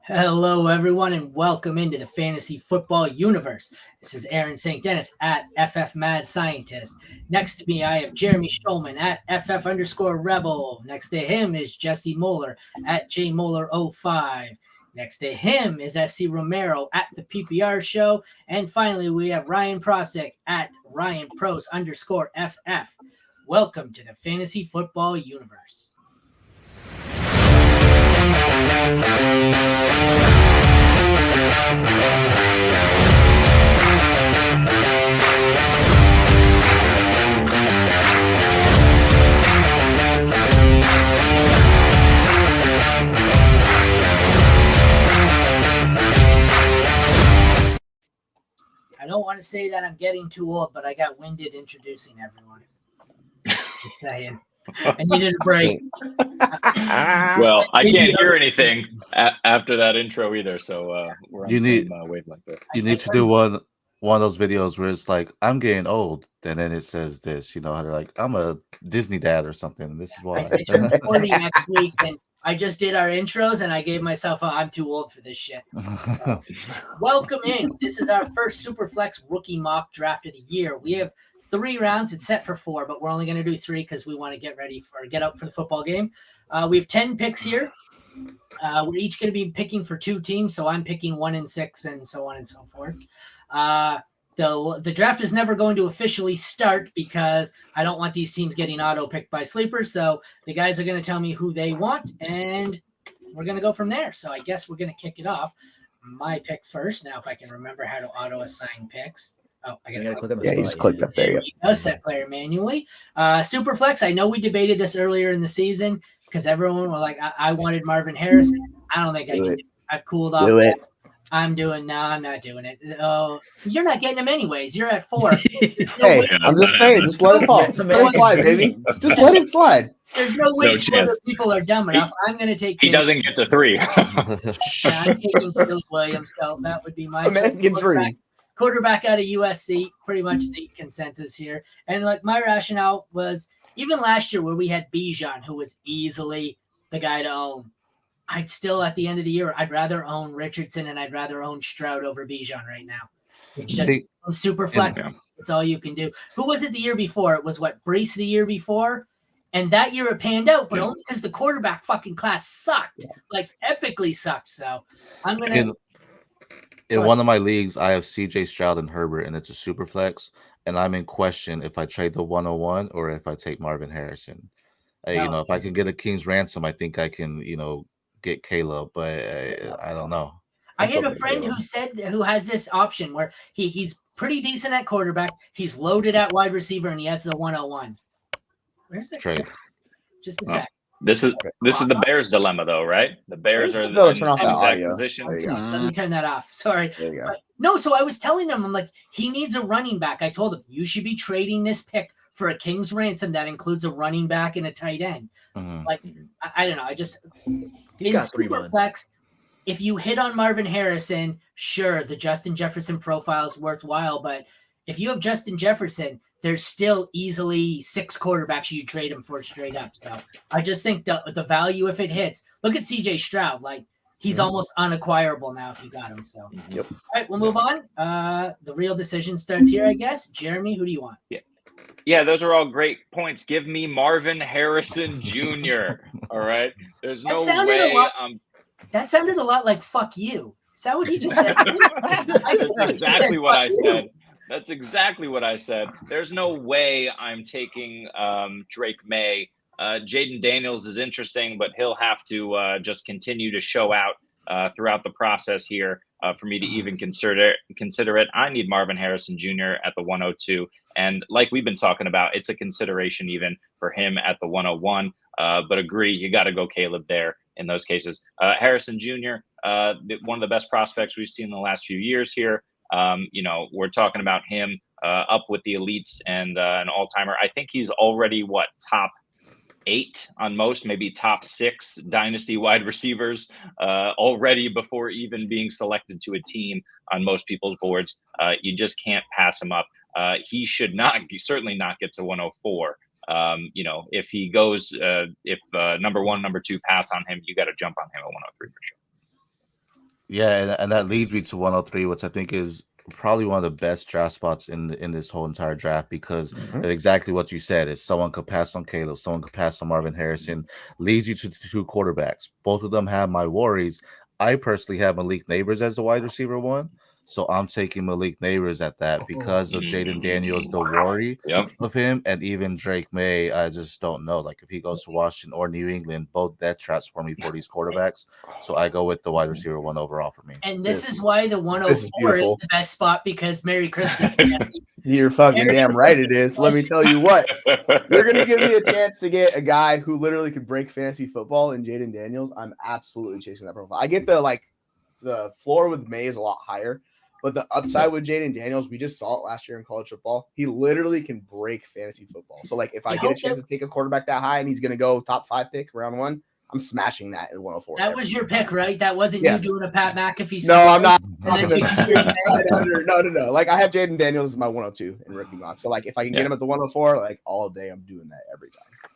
Hello, everyone, and welcome into the fantasy football universe. This is Aaron St. Dennis at FF Mad Scientist. Next to me, I have Jeremy Shulman at FF_Rebel. Next to him is Jesse Moeller at JMoeller05. Next to him is SC Romero at the PPR Show. And finally, we have Ryan Prosick at RyanPros_FF. Welcome to the fantasy football universe. I don't want to say that I'm getting too old, but I got winded introducing everyone. Just saying. I needed a break. Well, I can't hear anything after that intro either, so we're on the same wavelength there. You need to do one of those videos where it's like, I'm getting old, and then it says this, how they're like, I'm a Disney dad or something. This is why. I turn 40 next week, and I just did our intros, and I gave myself I'm too old for this shit. Welcome in. This is our first Superflex rookie mock draft of the year. We have 3 rounds. It's set for 4, but we're only going to do 3 because we want to get up for the football game. We have 10 picks here. We're each going to be picking for 2 teams, so I'm picking 1 and 6 and so on and so forth. The draft is never going to officially start because I don't want these teams getting auto-picked by sleepers, so the guys are going to tell me who they want, and we're going to go from there. So I guess we're going to kick it off. My pick first. Now, if I can remember how to auto-assign picks. Oh, I got to click. Yeah, you just clicked up there. Yeah. Set player manually. Superflex. I know we debated this earlier in the season because everyone was like, I wanted Marvin Harrison. I don't think I can. I've cooled off. Do it. I'm not doing it. Oh, you're not getting him anyways. You're at 4. Hey, I'm just saying, just let it fall. Just let it slide, baby. Just let it slide. There's no way other people are dumb enough. I'm going to take. He doesn't get to 3. I'm taking Caleb Williams, so that would be my quarterback out of USC. Pretty much the consensus here. And like my rationale was even last year where we had Bijan, who was easily the guy to own. I'd still, at the end of the year, I'd rather own Richardson and I'd rather own Stroud over Bijan right now. It's just super flexible. It's all you can do. Who was it the year before? It was Brees the year before? And that year it panned out, but only because the quarterback fucking class sucked. Like, epically sucked. So I'm going to... In one of my leagues, I have CJ Stroud and Herbert, and it's a super flex, and I'm in question if I trade the 101 or if I take Marvin Harrison. If I can get a King's ransom, I think I can, get Caleb, but I don't know. I had a friend who has this option where he's pretty decent at quarterback, he's loaded at wide receiver, and he has the 101. Where's that trade? Just a sec. This is the Bears dilemma, though, right? The Bears are in the exact position. Let me turn that off. Sorry. No, so I was telling him, I'm like, he needs a running back. I told him, you should be trading this pick for a King's ransom that includes a running back and a tight end. Like, I don't know. I just in Superflex, if you hit on Marvin Harrison, sure, the Justin Jefferson profile is worthwhile, but if you have Justin Jefferson, there's still easily 6 quarterbacks you trade him for straight up. So I just think the value, if it hits, look at CJ Stroud. Like, he's almost unacquirable now if you got him. So, All right, we'll move on. The real decision starts here, I guess. Jeremy, who do you want? Yeah, those are all great points. Give me Marvin Harrison Jr. All right. There's no way. That sounded a lot like "fuck you." Is that what he just said? That's exactly what I said. That's exactly what I said. There's no way I'm taking Drake May. Jaden Daniels is interesting, but he'll have to just continue to show out throughout the process here for me to even consider it. I need Marvin Harrison Jr. at the 102. And like we've been talking about, it's a consideration even for him at the 101. But agree, you got to go Caleb there in those cases. Harrison Jr., one of the best prospects we've seen in the last few years here. We're talking about him up with the elites and an all-timer. I think he's already, top 8 on most, maybe top 6 dynasty wide receivers already before even being selected to a team on most people's boards. You just can't pass him up. He should certainly not get to 104. If he goes, if number 1, number 2 pass on him, you got to jump on him at 103 for sure. Yeah, and that leads me to 103, which I think is probably one of the best draft spots in this whole entire draft because of exactly what you said is someone could pass on Caleb, someone could pass on Marvin Harrison, leads you to two quarterbacks. Both of them have my worries. I personally have Malik Neighbors as the wide receiver one, so I'm taking Malik Neighbors at that because of Jaden Daniels, the worry of him, and even Drake May. I just don't know. Like if he goes to Washington or New England, both death traps for me for these quarterbacks. So I go with the wide receiver one overall for me. And this is why the 104 is the best spot because Merry Christmas, Jesse. You're fucking damn right it is. Let me tell you what. You're going to give me a chance to get a guy who literally could break fantasy football in Jaden Daniels. I'm absolutely chasing that profile. I get the floor with May is a lot higher, but the upside with Jaden Daniels, we just saw it last year in college football. He literally can break fantasy football. So, like, if I get a chance to take a quarterback that high and he's going to go top 5 pick round 1, I'm smashing that in 104. That was your pick, right? That wasn't you doing a Pat McAfee. No, I'm not. No. Like, I have Jaden Daniels as my 102 in rookie mock. So, like, if I can get him at the 104, like, all day, I'm doing that every time.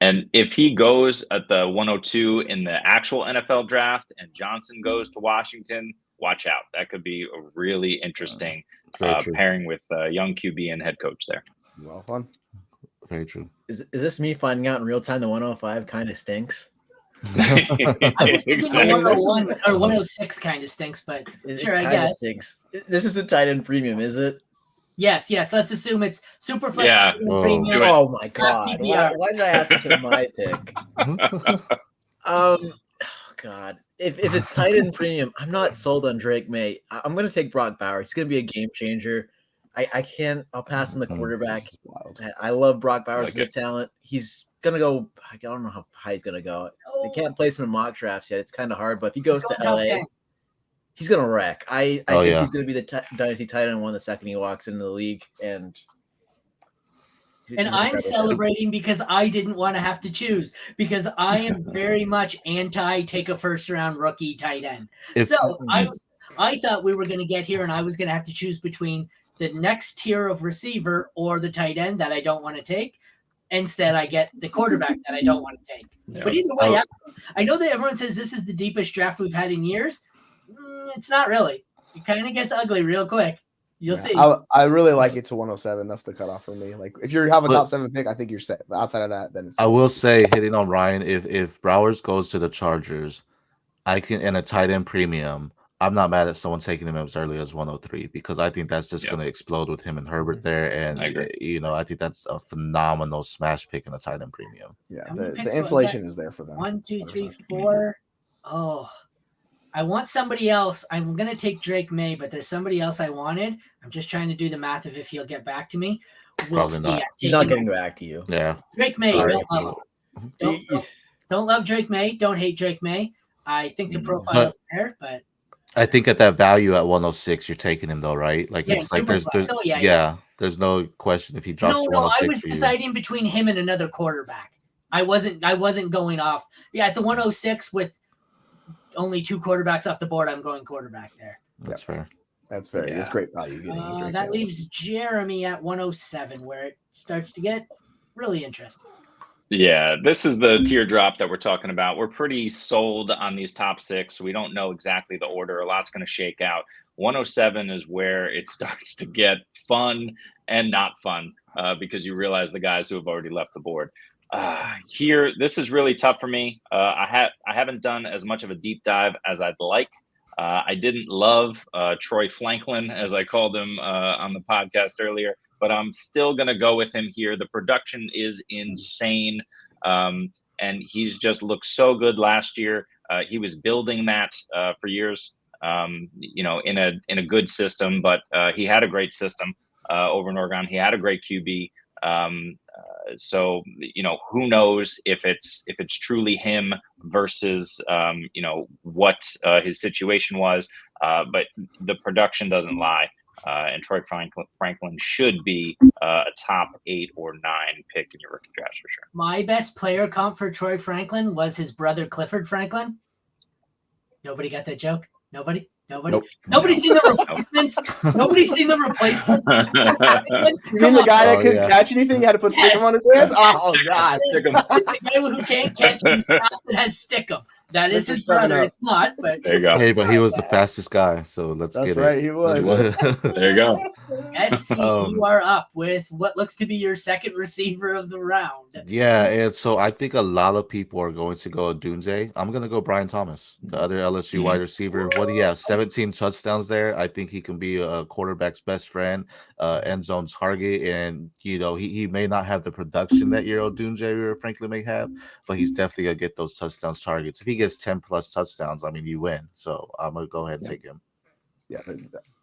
And if he goes at the 102 in the actual NFL draft and Johnson goes to Washington, watch out. That could be a really interesting pairing with young QB and head coach there. Well, fun. Very true. Is this me finding out in real time the 105 kind of stinks? I was thinking the 101 or 106 kind of stinks, but sure, I guess. Stinks. This is a tight end premium, is it? Yes. Let's assume it's Superflex premium. Oh my god! Why did I ask this in my pick? Oh god! If it's tight end premium, I'm not sold on Drake May. I'm going to take Brock Bowers. He's going to be a game changer. I can't. I'll pass on the quarterback. I love Brock Bowers as a talent. He's gonna go. I don't know how high he's gonna go. They can't place him in mock drafts yet. It's kind of hard. But if he goes to LA, he's gonna wreck. I think he's gonna be the dynasty tight end one the second he walks into the league. And I'm celebrating because I didn't want to have to choose because I am very much anti take a first round rookie tight end. I thought we were going to get here and I was going to have to choose between the next tier of receiver or the tight end that I don't want to take. Instead, I get the quarterback that I don't want to take. Yeah. But either way, I know that everyone says this is the deepest draft we've had in years. It's not really. It kind of gets ugly real quick. You'll see. I really like it to 107. That's the cutoff for me. Like if you have a top 7 pick, I think you're set. But outside of that, then it's. I will say, hitting on Ryan, if Browers goes to the Chargers, I can in a tight end premium. I'm not mad at someone taking him as early as 103 because I think that's just going to explode with him and Herbert there. And, I think that's a phenomenal smash pick in a tight end premium. Yeah, the insulation is there for them. 1, 2, 3, 4. Oh, I want somebody else. I'm going to take Drake May, but there's somebody else I wanted. I'm just trying to do the math of if he'll get back to me. We'll see. Not. He's not getting back to you. Yeah. Drake May, don't love him. Don't love Drake May. Don't hate Drake May. I think the profile is there, but I think at that value at 106, you're taking him though, right? Like it's like there's there's no question if he drops. No, I was deciding between him and another quarterback. I wasn't going off. Yeah, at the 106 with only 2 quarterbacks off the board, I'm going quarterback there. That's fair. That's fair. That's great value. That leaves Jeremy at 107, where it starts to get really interesting. Yeah, this is the teardrop that we're talking about. We're pretty sold on these top 6. We don't know exactly the order. A lot's going to shake out. 107 is where it starts to get fun and not fun because you realize the guys who have already left the board. Here, this is really tough for me. I haven't done as much of a deep dive as I'd like. I didn't love Troy Franklin, as I called him on the podcast earlier. But I'm still going to go with him here. The production is insane. And he's just looked so good last year. He was building that for years, in a good system. But he had a great system over in Oregon. He had a great QB. So, who knows if it's truly him versus, what his situation was. But the production doesn't lie. And Troy Franklin should be a top 8 or 9 pick in your rookie draft for sure. My best player comp for Troy Franklin was his brother Clifford Franklin. Nobody got that joke? Nobody? Nobody's seen the replacements. Nobody's seen the replacements. You mean the guy that couldn't catch anything had to put stickum on his hands? Oh God, stickum. It's the guy who can't catch and fast and has stickum. That is his brother. It's not, but there you go. Hey, but he was the fastest guy, so let's get it. That's right, he was. There you go. SC, you are up with what looks to be your second receiver of the round. Yeah, and so I think a lot of people are going to go Dunze. I'm going to go Brian Thomas, the other LSU wide receiver. What do you have? 17 touchdowns there. I think he can be a quarterback's best friend, end zone target, and he may not have the production that Dunze or Franklin may have, but he's definitely gonna get those touchdowns targets. If he gets 10 plus touchdowns, I mean, you win. So I'm gonna go ahead and take him. Yeah,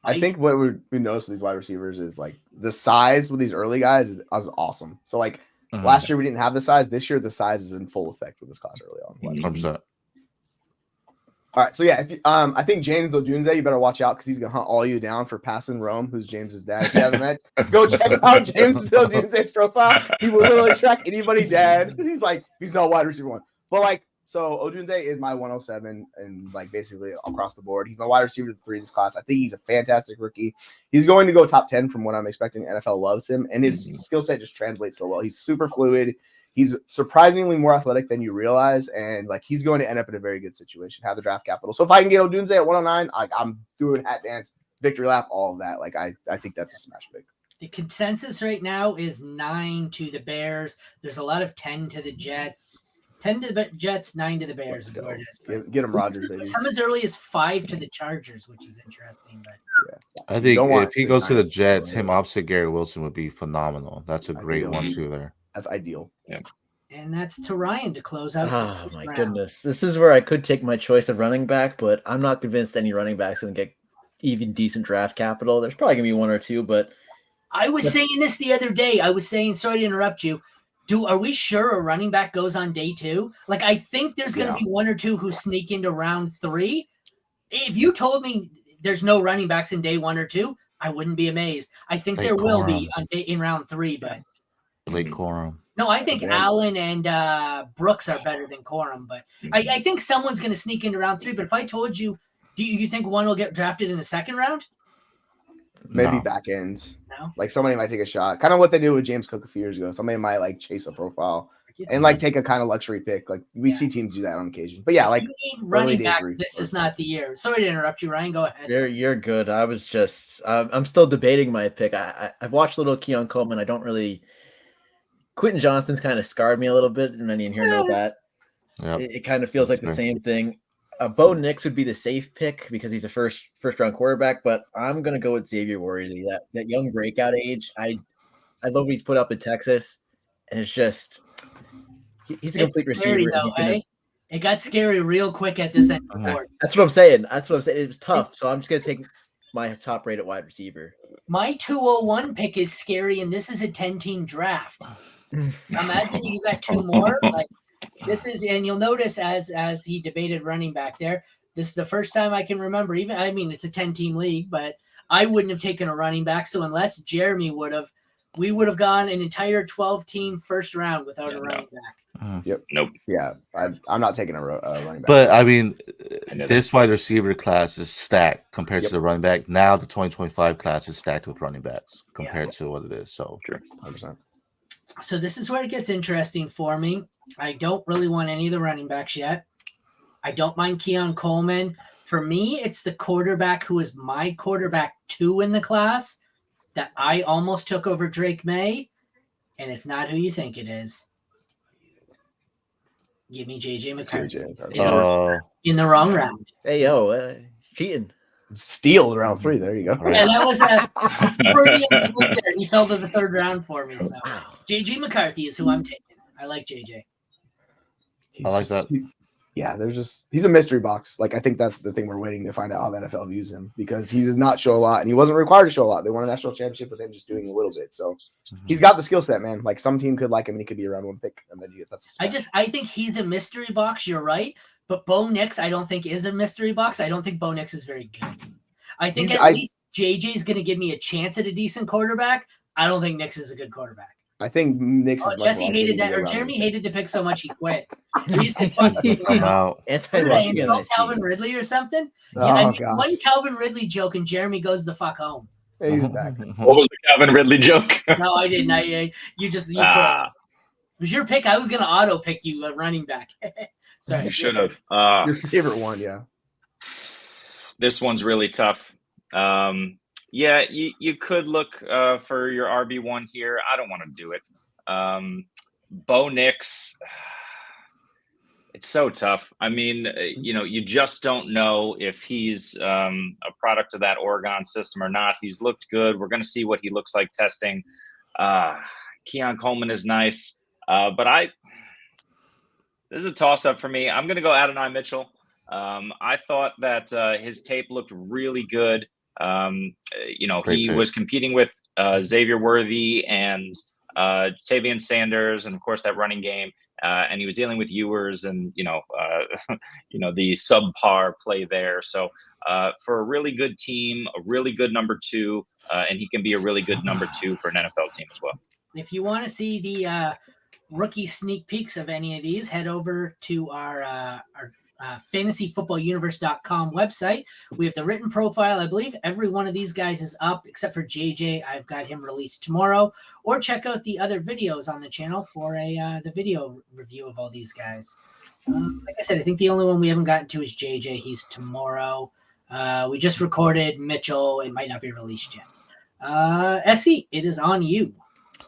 I think what we noticed with these wide receivers is like the size with these early guys is awesome. So like last year we didn't have the size. This year the size is in full effect with this class early on. 100%. All right, so yeah, if you, I think James Odunze, you better watch out because he's gonna hunt all you down for passing Rome, who's James's dad. If you haven't met, go check out James Odunze's profile. He will literally track anybody dad. He's no wide receiver one, but like so Odunze is my 107 and like basically across the board. He's my wide receiver 3 in this class. I think he's a fantastic rookie. He's going to go top 10 from what I'm expecting. NFL loves him, and his skill set just translates so well. He's super fluid. He's surprisingly more athletic than you realize, and like he's going to end up in a very good situation, have the draft capital. So if I can get Odunze at 109, I'm doing hat dance, victory lap, all of that. Like I think that's a smash pick. The consensus right now is 9 to the Bears. There's a lot of 10 to the Jets. 10 to the Jets, 9 to the Bears is where it is. Get him Rodgers. Some as early as 5 to the Chargers, which is interesting. But yeah. I think if he goes to the Jets, him opposite Gary Wilson would be phenomenal. That's a great 1-2 there. That's ideal. Yeah. And that's to Ryan to close out. Oh my goodness. This is where I could take my choice of running back, but I'm not convinced any running back's going to get even decent draft capital. There's probably going to be 1 or 2, but I was saying this the other day. I was saying, sorry to interrupt you. Are we sure a running back goes on day 2? Like, I think there's going to be 1 or 2 who sneak into round 3. If you told me there's no running backs in day 1 or 2, I wouldn't be amazed. I think there will be in round 3, but Blake Corum. No, I think Allen and Brooks are better than Corum, but I think someone's going to sneak into round 3. But if I told you, do you think one will get drafted in the second round? Maybe back end. No? Like somebody might take a shot. Kind of what they did with James Cook a few years ago. Somebody might like chase a profile and like take a kind of luxury pick. Like we see teams do that on occasion. But yeah, like you need running back. This is not the year. Sorry to interrupt you, Ryan. Go ahead. You're good. I was just I'm still debating my pick. I've watched a little Keon Coleman. I don't really. Quentin Johnston's kind of scarred me a little bit, and many in here know that. Yep. It kind of feels like the same thing. Bo Nix would be the safe pick because he's a first round quarterback, but I'm gonna go with Xavier Worthy. That young breakout age. I love what he's put up in Texas, and it's just he's a complete receiver. It got scary real quick at this end of the board. That's what I'm saying. It was tough, so I'm just gonna take my top rated wide receiver. My 201 pick is scary, and this is a 10-team draft. Imagine you got 2 more. Like this is, and you'll notice as he debated running back there, this is the first time I can remember. Even it's a 10-team league, but I wouldn't have taken a running back. So unless Jeremy would have, we would have gone an entire 12-team first round without a running back. Yep. Nope. Yeah, I'm not taking a running back. But I mean, this wide receiver class is stacked compared to the running back. Now the 2025 class is stacked with running backs compared to what it is. So true. 100%. So this is where it gets interesting for me. I don't really want any of the running backs yet. I don't mind Keon Coleman. For me, it's the quarterback who is my quarterback 2 in the class that I almost took over Drake May, and it's not who you think it is. Give me JJ McCarthy in the wrong round. Hey, cheating. Steal round 3. There you go. Yeah, that was a brilliant swoop there. He fell to the 3rd round for me. So JJ McCarthy is who I'm taking. I like JJ. I like that. He's a mystery box. Like I think that's the thing we're waiting to find out how the NFL views him because he does not show a lot and he wasn't required to show a lot. They won a national championship with him just doing a little bit. So he's got the skill set, man. Like some team could like him and he could be a round 1 pick. And then I think he's a mystery box. You're right. But Bo Nix, I don't think is a mystery box. I don't think Bo Nix is very good. I think at least JJ's going to give me a chance at a decent quarterback. I don't think Nix is a good quarterback. I think Nix is much Jesse likely hated to that, be or around Jeremy this. hated the pick so much he quit. He said, "Fuck you." I'm out. What did I Anti-Michigan, I insult see. Calvin Ridley or something? Oh, Yeah, I made gosh. one Calvin Ridley joke, and Jeremy goes the fuck home. Hey, he's back. What was the Calvin Ridley joke? No, I didn't. You quit. It was your pick. I was gonna auto pick you a running back. Sorry, You should have. Your favorite one, yeah. This one's really tough. Yeah, you could look for your RB1 here. I don't want to do it. Bo Nix, it's so tough. I mean, you just don't know if he's a product of that Oregon system or not. He's looked good. We're going to see what he looks like testing. Keon Coleman is nice, but this is a toss-up for me. I'm going to go Adonai Mitchell. I thought that his tape looked really good. He was competing with Xavier Worthy and Tavian Sanders, and of course that running game. And he was dealing with Ewers and the subpar play there. So for a really good team, a really good number 2, and he can be a really good number 2 for an NFL team as well. If you want to see the rookie sneak peeks of any of these, head over to our fantasyfootballuniverse.com website. We have the written profile. I believe every one of these guys is up except for JJ. I've got him released tomorrow. Or check out the other videos on the channel for the video review of all these guys. Like I said, I think the only one we haven't gotten to is JJ. He's tomorrow. We just recorded Mitchell. It might not be released yet. Essie, it is on you.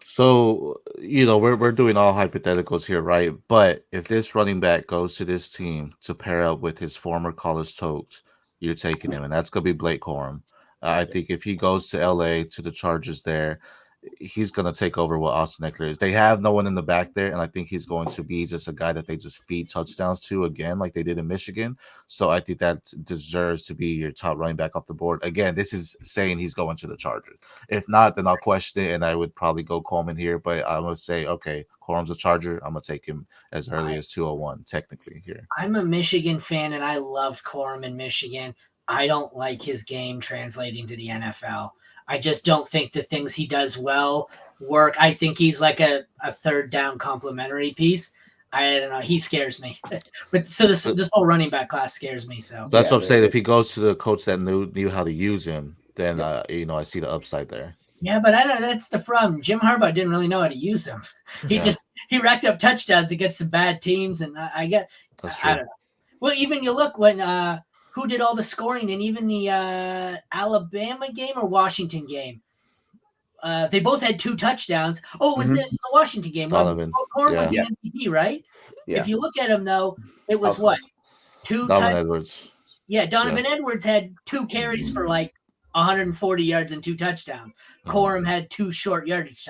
So, we're doing all hypotheticals here, right? But if this running back goes to this team to pair up with his former college Tokes, you're taking him, and that's going to be Blake Corum. I think if he goes to LA to the Chargers there, he's going to take over what Austin Eckler is. They have no one in the back there, and I think he's going to be just a guy that they just feed touchdowns to again, like they did in Michigan. So I think that deserves to be your top running back off the board. Again, this is saying he's going to the Chargers. If not, then I'll question it, and I would probably go Coleman here. But I'm going to say, okay, Corum's a Charger. I'm going to take him as early as 201, technically, here. I'm a Michigan fan, and I loved Corum in Michigan. I don't like his game translating to the NFL. I just don't think the things he does well work. I think he's like a third down complementary piece. I don't know. He scares me. But so this whole running back class scares me. So that's what I'm saying. If he goes to the coach that knew how to use him, then I see the upside there. Yeah, but I don't know. That's the problem. Jim Harbaugh didn't really know how to use him. He racked up touchdowns against some bad teams, and I don't know. Well, even you look when who did all the scoring in even the Alabama game or Washington game? They both had 2 touchdowns. Oh, it was the Washington game. Donovan. Corum was the MVP, right? Yeah. If you look at him, though, it was what? 2 Donovan Edwards. Yeah, Donovan Edwards had 2 carries for like 140 yards and 2 touchdowns. Corum had 2 short yardage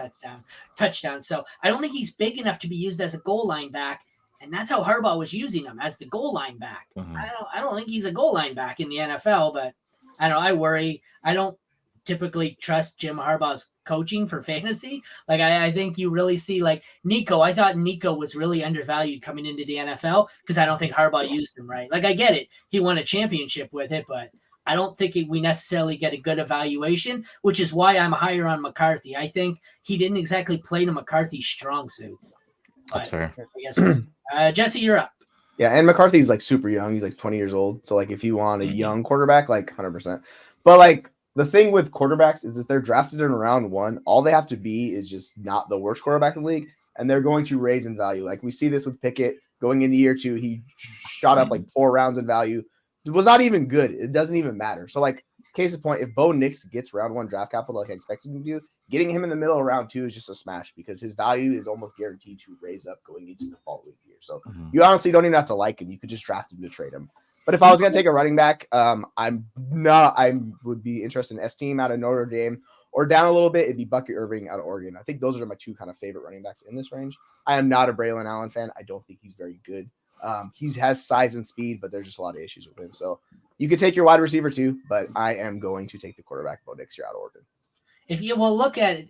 touchdowns. So I don't think he's big enough to be used as a goal line back. And that's how Harbaugh was using him, as the goal line back. I don't think he's a goal line back in the NFL, but I worry. I don't typically trust Jim Harbaugh's coaching for fantasy. Like I think you really see like Nico. I thought Nico was really undervalued coming into the NFL because I don't think Harbaugh used him right. Like I get it. He won a championship with it, but I don't think we necessarily get a good evaluation, which is why I'm higher on McCarthy. I think he didn't exactly play to McCarthy's strong suits. That's fair. Jesse, you're up. Yeah, and McCarthy's like super young. He's like 20 years old. So like if you want a young quarterback, like 100%. But like the thing with quarterbacks is that they're drafted in round 1. All they have to be is just not the worst quarterback in the league, and they're going to raise in value. Like we see this with Pickett going into year 2. He shot up like 4 rounds in value. It was not even good. It doesn't even matter. So like case in point, if Bo Nix gets round 1 draft capital like I expected him to do, getting him in the middle of round 2 is just a smash because his value is almost guaranteed to raise up going into the following year. So you honestly don't even have to like him. You could just draft him to trade him. But if I was going to take a running back, I would be interested in S-Team out of Notre Dame, or down a little bit, it'd be Bucky Irving out of Oregon. I think those are my 2 kind of favorite running backs in this range. I am not a Braylon Allen fan. I don't think he's very good. He has size and speed, but there's just a lot of issues with him. So you could take your wide receiver too, but I am going to take the quarterback Bo Nix here out of Oregon. If you will look at it,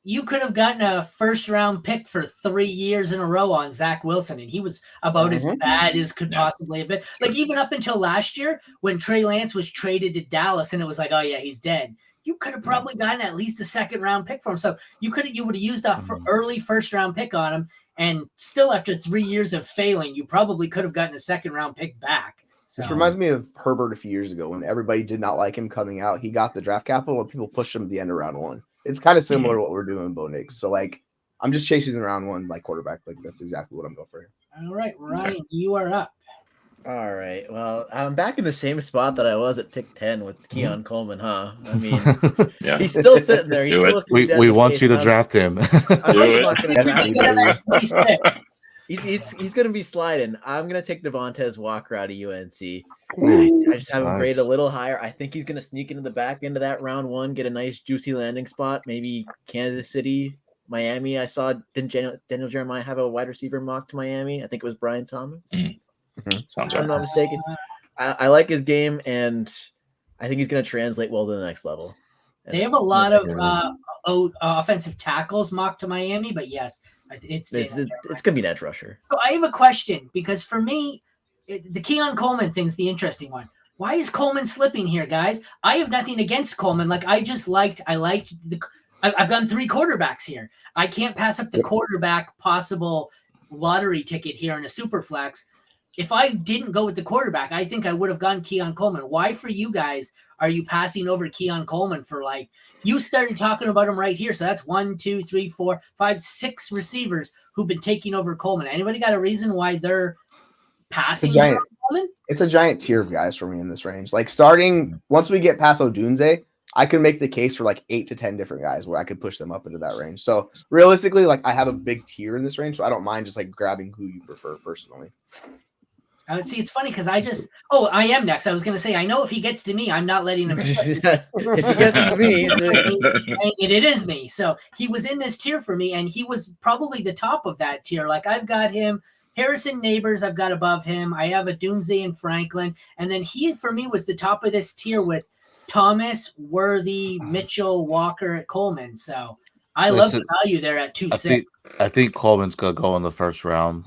you could have gotten a first-round pick for 3 years in a row on Zach Wilson, and he was about as bad as could possibly have been. Like even up until last year when Trey Lance was traded to Dallas, and it was like, oh yeah, he's dead. you could have probably gotten at least a second round pick for him. So you would have used a early first round pick on him, and still after 3 years of failing, you probably could have gotten a second round pick back. So. This reminds me of Herbert a few years ago when everybody did not like him coming out. He got the draft capital and people pushed him at the end of round 1. It's kind of similar to what we're doing, Bo Nix. So like, I'm just chasing the round 1 like quarterback. Like that's exactly what I'm going for here. All right, Ryan, you are up. All right. Well, I'm back in the same spot that I was at pick 10 with Keon Coleman, huh? I mean, he's still sitting there. He's still we want you to draft him. I'm just not going to draft him. He's going to be sliding. I'm going to take Devontae Walker out of UNC. I just have him graded a little higher. I think he's going to sneak into the back end of that round 1, get a nice juicy landing spot. Maybe Kansas City, Miami. I saw, didn't Daniel Jeremiah have a wide receiver mock to Miami? I think it was Brian Thomas. Sounds I'm not mistaken. I like his game, and I think he's going to translate well to the next level. They have a lot of offensive tackles mocked to Miami, but yes, it's going to be an edge rusher. So I have a question, because for me, the Keon Coleman thing's the interesting one. Why is Coleman slipping here, guys? I have nothing against Coleman. Like I've gotten 3 quarterbacks here. I can't pass up the quarterback possible lottery ticket here in a super flex. If I didn't go with the quarterback, I think I would have gone Keon Coleman. Why for you guys are you passing over Keon Coleman for you started talking about him right here. So that's 1, 2, 3, 4, 5, 6 receivers who've been taking over Coleman. Anybody got a reason why they're passing over Coleman? It's a giant tier of guys for me in this range. Like starting once we get past Odunze, I can make the case for 8 to 10 different guys where I could push them up into that range. So realistically, I have a big tier in this range, so I don't mind just grabbing who you prefer personally. I would see. It's funny because I am next. I was going to say, I know if he gets to me, I'm not letting him. If he gets to me, it is me. So he was in this tier for me, and he was probably the top of that tier. I've got him, Harrison Neighbors, I've got above him. I have a Dunze and Franklin, and then he for me was the top of this tier with Thomas, Worthy, Mitchell, Walker, at Coleman. So I love the value there at 2-6. I think Coleman's gonna go in the first round.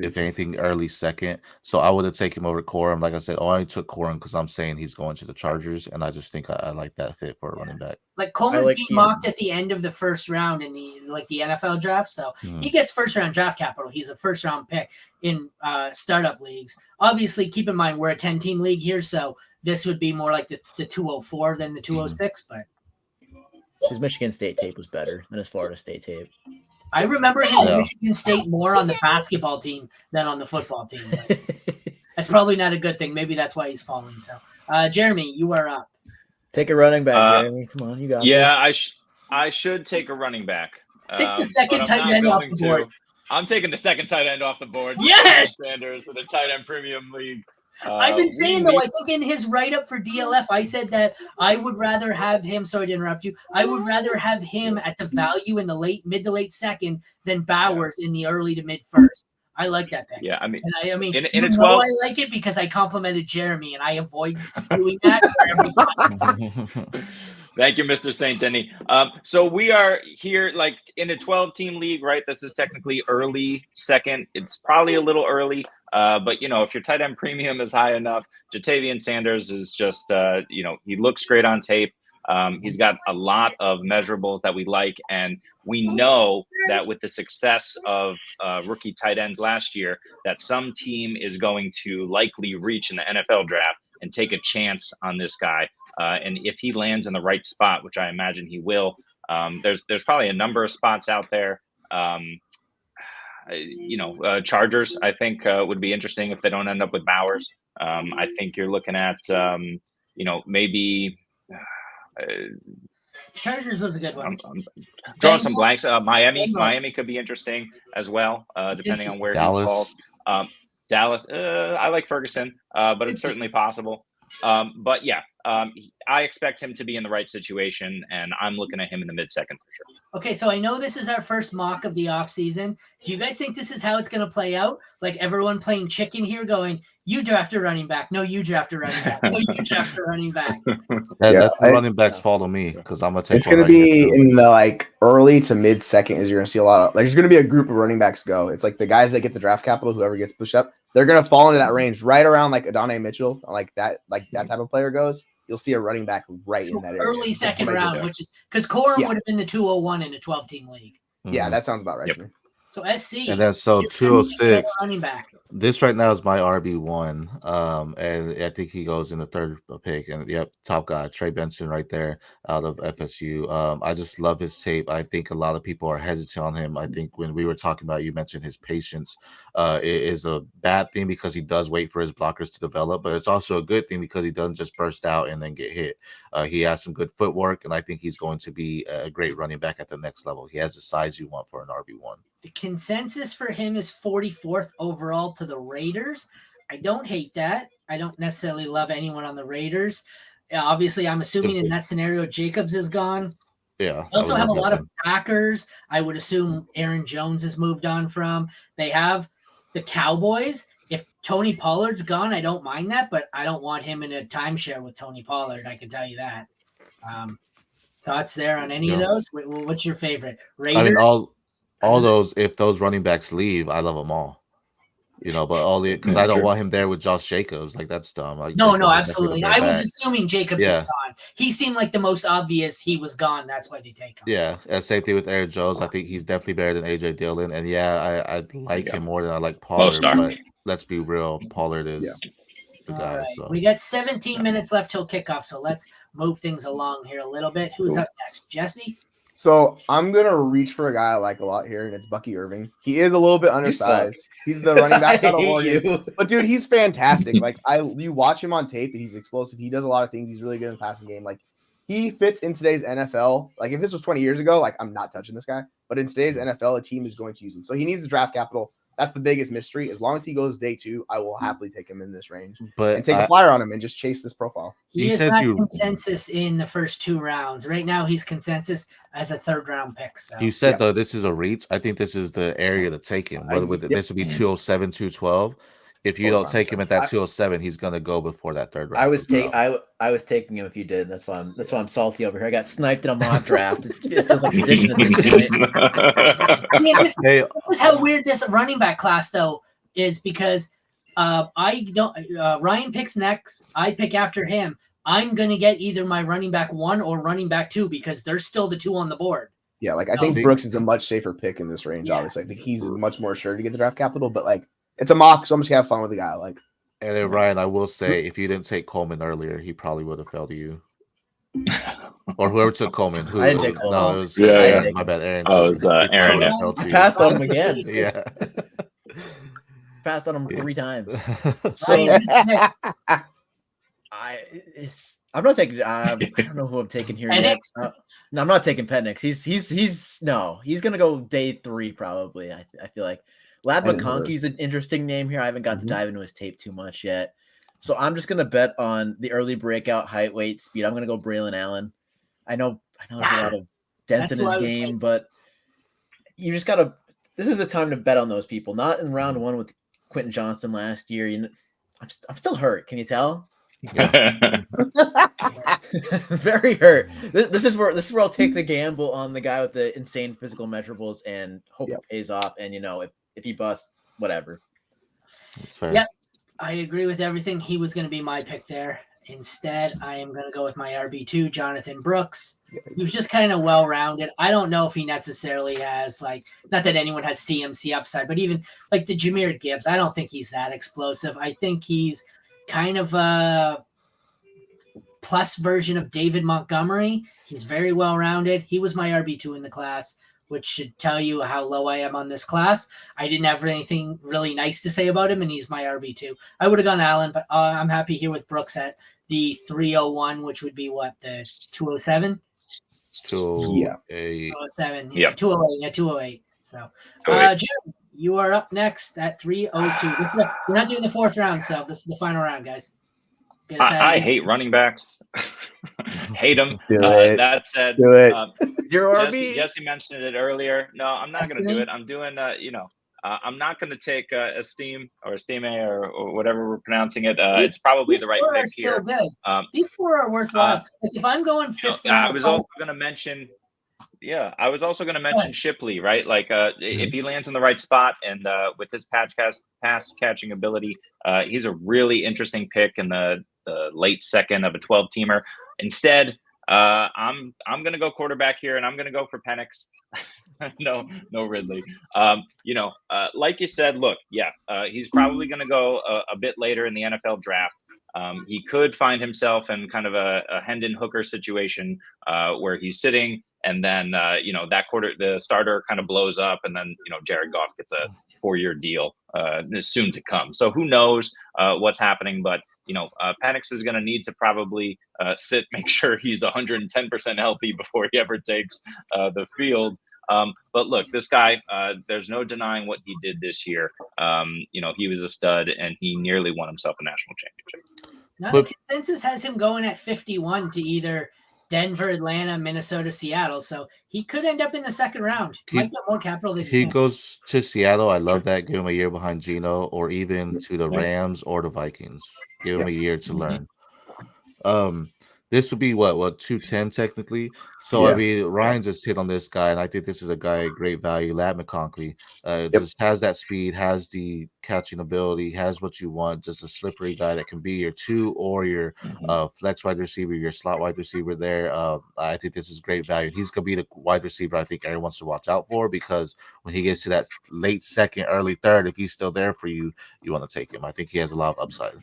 If anything, early second. So I would have taken him over Corum. Like I said, I only took Corum because I'm saying he's going to the Chargers, and I just think I like that fit for a running back. Coleman's being mocked at the end of the first round in the NFL draft, so he gets first round draft capital. He's a first round pick in startup leagues. Obviously, keep in mind we're a 10-team league here, so this would be more like the 204 than the 206. But his Michigan State tape was better than his Florida State tape. I remember him in Michigan State more on the basketball team than on the football team. That's probably not a good thing. Maybe that's why he's falling. So, Jeremy, you are up. Take a running back, Jeremy. Come on, you got this. I should take a running back. Take the second tight end off the board. I'm taking the second tight end off the board. Yes! Sanders in the tight end premium league. I've been saying, though, I think in his write-up for DLF, I said that I would rather have him, sorry to interrupt you, I would rather have him at the value in the mid to late second than Bowers in the early to mid first. I like that pick. Yeah, I mean, I mean, in you a know 12... I like it because I complimented Jeremy, and I avoid doing that for everybody. Thank you, Mr. Saint Denis. So we are here in a 12-team league, right? This is technically early second. It's probably a little early. But, if your tight end premium is high enough, Jatavian Sanders is just, he looks great on tape. He's got a lot of measurables that we like. And we know that with the success of rookie tight ends last year, that some team is going to likely reach in the NFL draft and take a chance on this guy. And if he lands in the right spot, which I imagine he will, there's probably a number of spots out there. Chargers, I think, would be interesting if they don't end up with Bowers. I think you're looking at, maybe. Chargers was a good one. I'm drawing some blanks. Miami could be interesting as well, depending on where he falls. Dallas, I like Ferguson, but it's certainly possible. I expect him to be in the right situation, and I'm looking at him in the mid-second for sure. Okay, so I know this is our first mock of the offseason. Do you guys think this is how it's going to play out? Like everyone playing chicken here going, you draft a running back. No, you draft a running back. No, you draft a running back. That's the running backs follow me because I'm going to take it's going to be in the early to mid-second is you're going to see a lot of there's going to be a group of running backs go. It's like the guys that get the draft capital, whoever gets pushed up, they're going to fall into that range right around Adonai Mitchell, that type of player goes. you'll see a running back right in that area. Early second round, which is because Corum would have been the 201 in a 12-team league. Yeah, that sounds about right to me. So SC. And then 206. Running back. This right now is my RB1. And I think he goes in the third pick. And top guy, Trey Benson right there out of FSU. I just love his tape. I think a lot of people are hesitant on him. I think when we were talking about, you mentioned his patience is a bad thing because he does wait for his blockers to develop, but it's also a good thing because he doesn't just burst out and then get hit. He has some good footwork, and I think he's going to be a great running back at the next level. He has the size you want for an RB1. The consensus for him is 44th overall to the Raiders. I don't hate that. I don't necessarily love anyone on the Raiders. Obviously, I'm assuming in that scenario, Jacobs is gone. Yeah. They also have a lot of Packers. I would assume Aaron Jones has moved on from. They have the Cowboys. If Tony Pollard's gone, I don't mind that, but I don't want him in a timeshare with Tony Pollard. I can tell you that. Thoughts there on any of those? What's your favorite? Raiders? I mean, all those, if those running backs leave, I love them all. But because I don't want him there with Josh Jacobs. Like, that's dumb. Like, no, absolutely. I was assuming Jacobs is gone. He seemed like the most obvious he was gone. That's why they take him. Yeah, same thing with Aaron Jones. I think he's definitely better than AJ Dillon. And I like him more than I like Pollard. But let's be real, Pollard is the guy. Right. So we got 17 minutes left till kickoff, so let's move things along here a little bit. Who's up next? Jesse? So I'm going to reach for a guy I like a lot here, and it's Bucky Irving. He is a little bit undersized. He's the running back out of Oregon. But, dude, he's fantastic. Like, you watch him on tape, and he's explosive. He does a lot of things. He's really good in the passing game. Like, he fits in today's NFL. Like, if this was 20 years ago, like, I'm not touching this guy. But in today's NFL, a team is going to use him. So he needs the draft capital. That's the biggest mystery. As long as he goes day 2, I will happily take him in this range and take a flyer on him and just chase this profile. He is not consensus in the first 2 rounds. Right now, he's consensus as a 3rd-round pick. So. You said, though, this is a reach. I think this is the area to take him. This would be 207, 212. If you don't take him at that 207, he's gonna go before that 3rd round. I was taking him if you did. That's why I'm salty over here. I got sniped in a mock draft. It feels like tradition at this point. I mean, this is how weird this running back class though is because Ryan picks next. I pick after him. I'm gonna get either my running back 1 or running back 2 because there's still the 2 on the board. Yeah, like I think Brooks is a much safer pick in this range. Obviously, I think he's much more sure to get the draft capital, but like. It's a mock, so I'm just gonna have fun with the guy I like. And then Ryan, I will say, if you didn't take Coleman earlier, he probably would have fell to you. Or whoever took Coleman. I didn't take Coleman. No, it was my bad. Aaron. Oh, it was Aaron. I passed on him again. Yeah. Passed on him 3 times. So I'm not taking. I don't know who I'm taking here yet. No, I'm not taking Penix. He's gonna go day 3 probably. I feel like. Lad McConkey's an interesting name here. I haven't got to dive into his tape too much yet. So I'm just going to bet on the early breakout, height, weight, speed. I'm going to go Braylon Allen. I know there's a lot of dents in his game, but you just got to – this is the time to bet on those people. Not in round 1 with Quentin Johnston last year. I'm still hurt. Can you tell? Yeah. Very hurt. This is where I'll take the gamble on the guy with the insane physical measurables and hope it pays off. And, if he busts, whatever. That's fair. Yep. I agree with everything. He was going to be my pick there. Instead, I am going to go with my RB2, Jonathan Brooks. He was just kind of well-rounded. I don't know if he necessarily has, not that anyone has CMC upside, but even like the Jahmyr Gibbs, I don't think he's that explosive. I think he's kind of a plus version of David Montgomery. He's very well-rounded. He was my RB2 in the class, which should tell you how low I am on this class. I didn't have anything really nice to say about him, and he's my RB2. I would have gone Allen, but I'm happy here with Brooks at the 301, which would be what, the 207? 208. 207. Yeah, 208. Yeah, 208. So, Jim, you are up next at 302. We're not doing the 4th round, so this is the final round, guys. I hate running backs. Hate them. That said, Jesse mentioned it earlier. No, I'm not going to do it. I'm doing, I'm not going to take Esteem or Estime or whatever we're pronouncing it. It's probably the right pick here. Good. These 4 are worthwhile. If I'm going 5th round, I was also going to mention. Yeah, I was also going to mention Shipley, right? Like, if he lands in the right spot and with his pass catching ability, he's a really interesting pick in the the late second of a 12-teamer. Instead, I'm going to go quarterback here, and I'm going to go for Penix. no Ridley. Like you said, look, he's probably going to go a bit later in the NFL draft. He could find himself in kind of a Hendon Hooker situation where he's sitting, and then the starter kind of blows up, and then Jared Goff gets a 4-year deal soon to come. So who knows what's happening, but Penix is going to need to probably make sure he's 110% healthy before he ever takes the field. But look, this guy, there's no denying what he did this year. He was a stud, and he nearly won himself a national championship. Now the consensus has him going at 51 to either Denver, Atlanta, Minnesota, Seattle. So he could end up in the second round. Might get more capital than he goes to Seattle. I love that. Give him a year behind Geno, or even to the Rams or the Vikings. Give him a year to learn. This would be what 210 technically. So I mean, Ryan just hit on this guy, and I think this is a guy great value. Lad McConkey just has that speed, has the catching ability, has what you want. Just a slippery guy that can be your 2 or your flex wide receiver, your slot wide receiver there. I think this is great value. He's gonna be the wide receiver I think everyone wants to watch out for, because when he gets to that late second, early third, if he's still there for you, you want to take him. I think he has a lot of upside.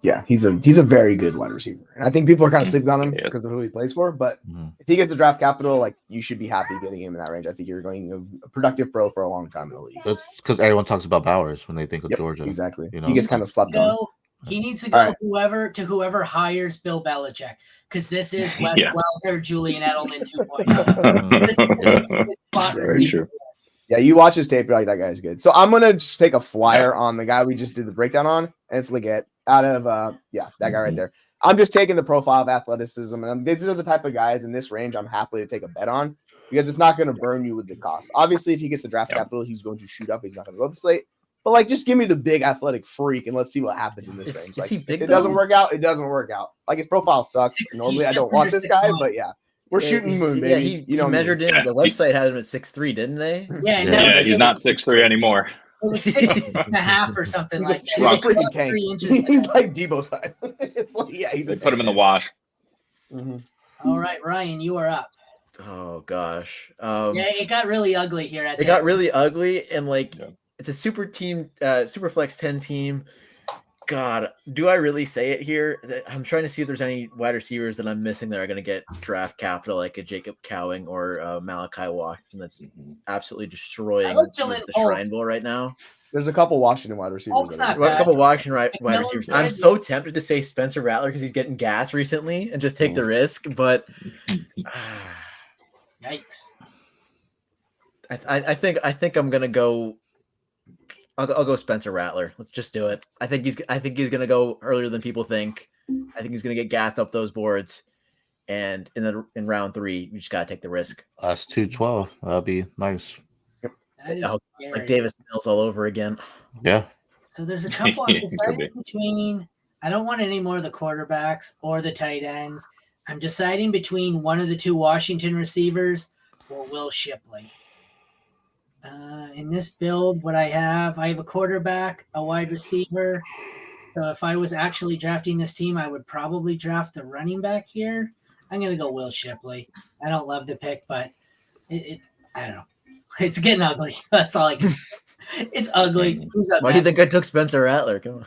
Yeah, he's a very good wide receiver, and I think people are kind of sleeping on him because of who he plays for. But if he gets the draft capital, like, you should be happy getting him in that range. I think you're going a productive pro for a long time in the league. That's because everyone talks about Bowers when they think of Georgia. Exactly, he gets kind of slept on. He needs to go whoever hires Bill Belichick, because this is Wes Welker, Julian Edelman 2.0. Very true. Yeah, you watch his tape, you're like, that guy's good. So I'm gonna just take a flyer on the guy we just did the breakdown on, and it's Leggett out of that guy right there. I'm just taking the profile of athleticism, and these are the type of guys in this range I'm happy to take a bet on, because it's not going to burn you with the cost. Obviously, if he gets the draft capital, he's going to shoot up. He's not going to go to the slate. But like, just give me the big athletic freak, and let's see what happens in this range. Like, if it doesn't work out, it doesn't work out. Like, his profile sucks. Normally, I don't want this guy, but we're shooting the moon, baby. He measured in. The website had him at 6'3", didn't they? Yeah, he's not 6'3" anymore. It was 6.5 or something like that. He's a freaking tank. He's like Debo size. It's like, they put him in the wash. All right, Ryan, you are up. Oh gosh. It got really ugly here. It got really ugly, and it's a super team, Superflex 10 team. God, do I really say it here? I'm trying to see if there's any wide receivers that I'm missing that are going to get draft capital, like a Jacob Cowing or Malachi Washington. That's absolutely destroying the Shrine Bowl right now. There's a couple Washington wide receivers. A couple Washington wide receivers. I'm so tempted to say Spencer Rattler because he's getting gas recently and just take the risk, but yikes! I think I'm gonna go. I'll go Spencer Rattler. Let's just do it. I think he's gonna go earlier than people think. I think he's gonna get gassed up those boards, and in round 3, you just gotta take the risk. That's 212. That'd be nice. That is like Davis Mills all over again. Yeah. So there's a couple I'm deciding between. I don't want any more of the quarterbacks or the tight ends. I'm deciding between one of the 2 Washington receivers or Will Shipley. In this build, what I have a quarterback, a wide receiver. So if I was actually drafting this team, I would probably draft the running back here. I'm going to go Will Shipley. I don't love the pick, but I don't know. It's getting ugly. That's all I can say. It's ugly. Who's up? Why do you think I took Spencer Rattler? Come on.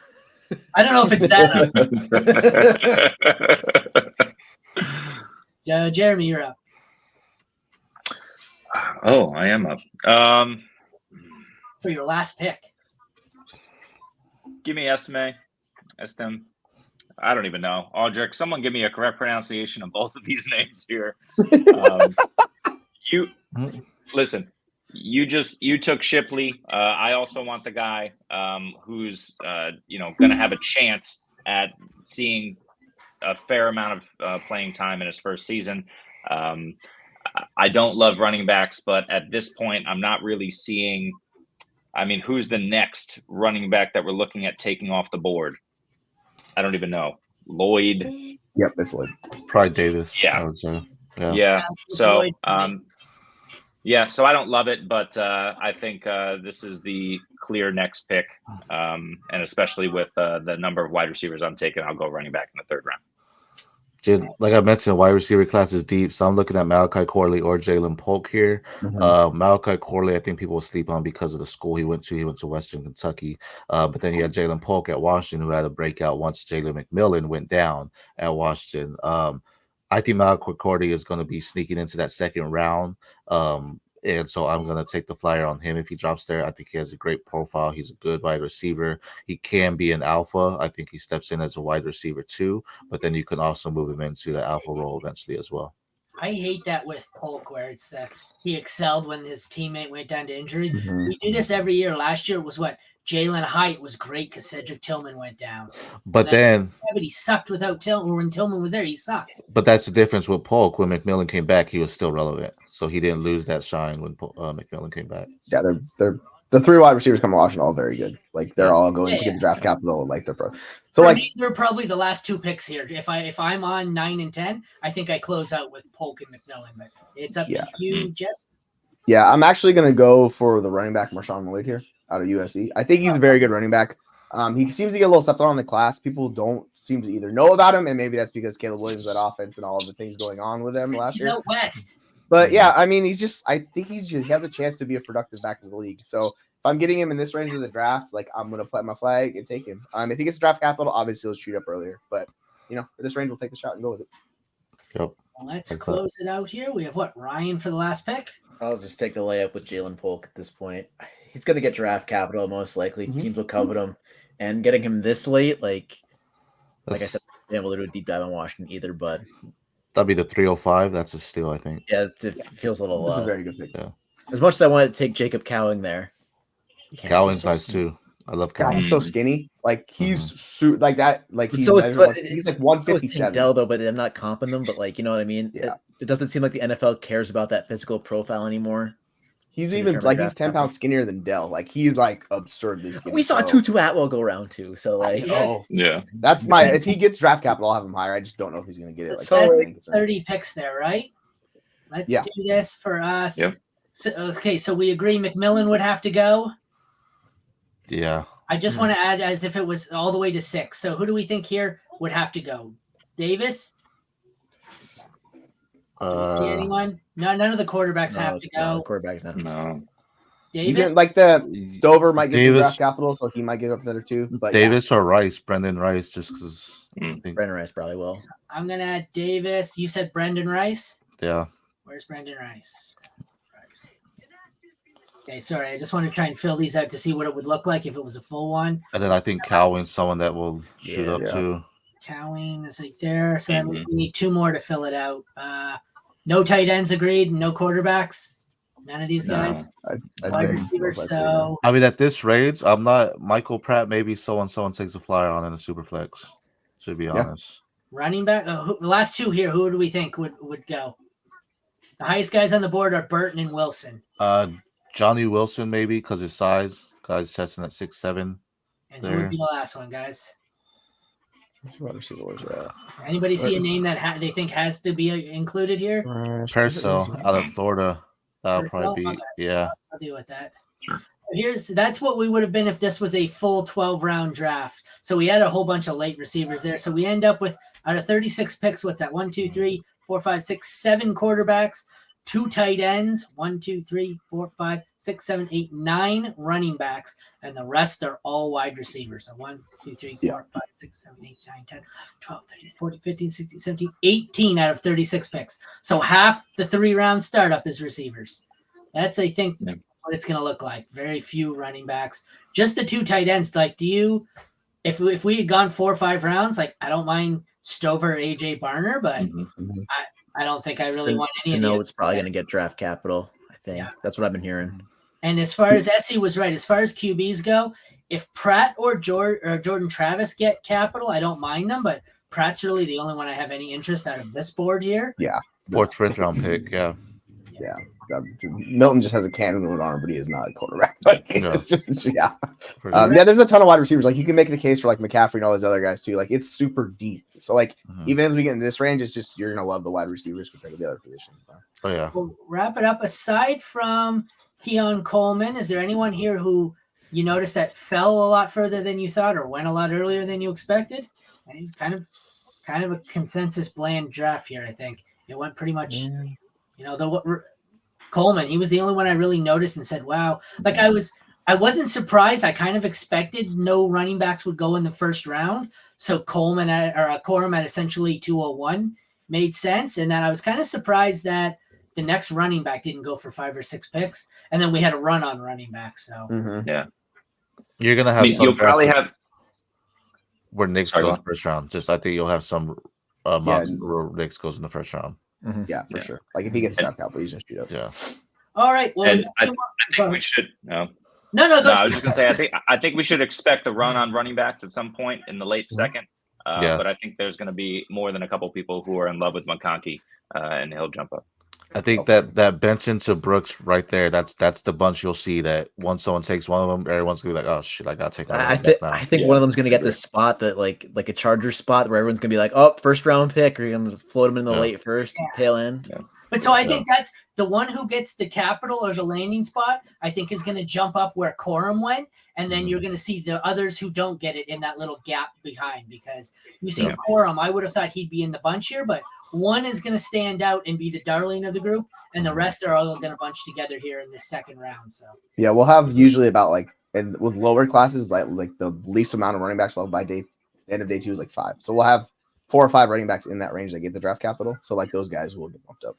I don't know if it's that up. Jeremy, you're up. Oh, I am up. For your last pick. Give me Estem. I don't even know. Audric, someone give me a correct pronunciation of both of these names here. Listen. You took Shipley. I also want the guy who's going to have a chance at seeing a fair amount of playing time in his first season. I don't love running backs, but at this point, I'm not really seeing. I mean, who's the next running back that we're looking at taking off the board? I don't even know. Lloyd. Yep, that's Lloyd. Probably Davis. Yeah. I would say. Yeah. So, Yeah, so I don't love it, but I think this is the clear next pick, and especially with the number of wide receivers I'm taking, I'll go running back in the third round. Like I mentioned, wide receiver class is deep, so I'm looking at Malachi Corley or Jalen Polk here. Malachi Corley, I think people will sleep on because of the school he went to. He went to Western Kentucky, but then you had Jalen Polk at Washington, who had a breakout once Jalen McMillan went down at Washington. I think Malachi Corley is going to be sneaking into that second round. And so I'm going to take the flyer on him if he drops there. I think he has a great profile. He's a good wide receiver. He can be an alpha. I think he steps in as a wide receiver too, but then you can also move him into the alpha role eventually as well. I hate that with Polk, where it's he excelled when his teammate went down to injury. We do this every year. Last year it was Jalen Hyatt was great because Cedric Tillman went down. But he sucked without Tillman. When Tillman was there, he sucked. But that's the difference with Polk. When McMillan came back, he was still relevant, so he didn't lose that shine when McMillan came back. Yeah, they're the three wide receivers coming Washington all very good. Like they're all going to get the draft capital. Like they're pro. So For me, they're probably the last two picks here. If I'm on 9 and 10, I think I close out with Polk and McMillan. But it's up to you, Jess. Yeah, I'm actually going to go for the running back Marshawn Lloyd here out of USC. I think he's a very good running back. He seems to get a little stepped on in the class. People don't seem to either know about him, and maybe that's because Caleb Williams that offense and all of the things going on with him last year. He's out west. But yeah, I mean, I think he has a chance to be a productive back in the league. So if I'm getting him in this range of the draft, like I'm going to plant my flag and take him. If he gets draft capital, obviously he'll shoot up earlier. But in this range, we'll take the shot and go with it. Yep. Let's close it out here. We have Ryan for the last pick? I'll just take the layup with Jalen Polk at this point. He's going to get draft capital most likely. Teams will covet him. And getting him this late, like I said, I'm able to do a deep dive on Washington either, but that'd be the 305. That's a steal, I think. Yeah, it feels a little low. That's a very good pick. Yeah. As much as I wanted to take Jacob Cowing there. Cowing's nice too. I love Cowing. He's so skinny. Like he's like that. Like he's like 157. Dell though, but I'm not comping them. But you know what I mean. Yeah. It doesn't seem like the NFL cares about that physical profile anymore. He's even he's 10 pounds skinnier than Dell. Like he's absurdly skinny. We saw Tutu Atwell go round too. So that's if he gets draft capital, I'll have him higher. I just don't know if he's going to get it. So that's 30 picks there, right? Let's do this for us. Yep. So we agree McMillan would have to go. Yeah. I just want to add as if it was all the way to 6. So who do we think here would have to go? Davis? Do you see anyone? No, none of the quarterbacks have to go. No, quarterbacks not. No. Davis? The Stover might get some draft capital, so he might get up there too. But Davis or Rice, Brendan Rice, just because. Brendan Rice probably will. So I'm gonna add Davis. You said Brendan Rice? Yeah. Where's Brendan Rice? Okay, sorry. I just want to try and fill these out to see what it would look like if it was a full one. And then I think Cowing's someone that will shoot up too. Cowing is right there. So that means we need 2 more to fill it out. No tight ends agreed. No quarterbacks. None of these guys. Wide receivers. So I mean, at this range, I'm not Michael Pratt. Maybe someone takes a flyer on in a Superflex. To be honest. Running back. The last 2 here. Who do we think would go? The highest guys on the board are Burton and Wilson. Johnny Wilson maybe because his size. Guys testing at 6'7". And who would be the last one, guys? Receivers. Anybody see a name that they think has to be included here? Purcell out of Florida. That'll probably be I'll deal with that. That's what we would have been if this was a full 12-round draft. So we had a whole bunch of late receivers there. So we end up with out of 36 picks, what's that? 1, 2, 3, 4, 5, 6, 7 quarterbacks, 2 tight ends, 1, 2, 3, 4, 5, 6, 7, 8, 9 running backs, and the rest are all wide receivers. So 1, 2, 3, 4, 5, 6, 7, 8, 9, 10, 12, 13, 14, 15, 16, 17, 18 out of 36 picks. So half the 3-round startup is receivers. That's, I think, what it's going to look like. Very few running backs. Just the 2 tight ends. If we had gone 4 or 5 rounds, I don't mind Stover, AJ Barner, but I don't think I really want any of these. It's probably going to get draft capital, I think. That's what I've been hearing. And as far as Essie was right, as far as QBs go, if Pratt or Jordan Travis get capital, I don't mind them, but Pratt's really the only one I have any interest out of this board here. Yeah. 4th, 5th round pick. Yeah. Yeah. Milton just has a cannon of an arm, but he is not a quarterback. Like, it's just yeah. There's a ton of wide receivers. Like you can make the case for like McCaffrey and all those other guys too. Like it's super deep. So like even as we get into this range, it's just you're gonna love the wide receivers compared to the other positions. Oh yeah. We'll wrap it up. Aside from Keon Coleman, is there anyone here who you noticed that fell a lot further than you thought or went a lot earlier than you expected? And he's kind of a consensus bland draft here. I think it went pretty much. Coleman, he was the only one I really noticed and said, wow. Like I wasn't surprised. I kind of expected no running backs would go in the first round. So Coram at essentially 201 made sense. And then I was kind of surprised that the next running back didn't go for 5 or 6 picks. And then we had a run on running back. So yeah. You're gonna have some you'll probably have where Knicks goes first round. I think you'll have some mocks where Knicks goes in the first round. Yeah, for sure. Like if he gets draft capital, he's gonna shoot up. Yeah. All right. Well, I think we should. No, I was just gonna say I think we should expect a run on running backs at some point in the late second. But I think there's going to be more than a couple people who are in love with McConkey, and he'll jump up. I think that Benson to Brooks right there, that's the bunch you'll see that once someone takes one of them, everyone's gonna be like, oh shit, I gotta take one. I think one of them's gonna get this spot that like a Charger spot where everyone's gonna be like, oh, first round pick, or you're gonna float him in the late first, tail end. Yeah. But so I think that's the one who gets the capital or the landing spot, I think is going to jump up where Coram went. And then you're going to see the others who don't get it in that little gap behind, because you see Coram, I would have thought he'd be in the bunch here, but one is going to stand out and be the darling of the group. And the rest are all going to bunch together here in this second round. So yeah, we'll have usually about like, and with lower classes, like the least amount of running backs by the end of day 2 is like 5. So we'll have 4 or 5 running backs in that range that get the draft capital. So like those guys will get bumped up.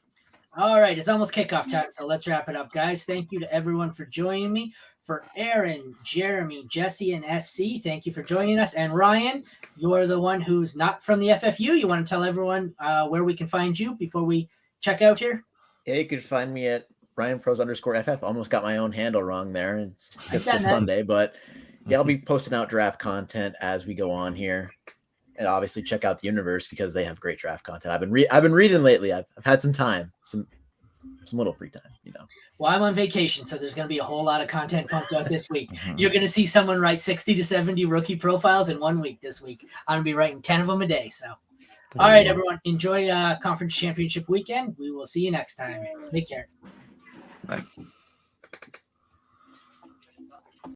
All right, it's almost kickoff time, so let's wrap it up, guys. Thank you to everyone for joining me. For Aaron, Jeremy, Jesse, and SC, thank you for joining us. And Ryan, you're the one who's not from the FFU. You want to tell everyone where we can find you before we check out here? Yeah, you can find me at RyanPros_FF. Almost got my own handle wrong there. It's this Sunday, but yeah, I'll be posting out draft content as we go on here. And obviously check out the Universe because they have great draft content. I've been reading lately. I've had some time, some little free time, Well, I'm on vacation, so there's going to be a whole lot of content pumped out this week. You're going to see someone write 60 to 70 rookie profiles in 1 week this week. I'm going to be writing 10 of them a day. So, all right, everyone, enjoy conference championship weekend. We will see you next time. Take care. Bye.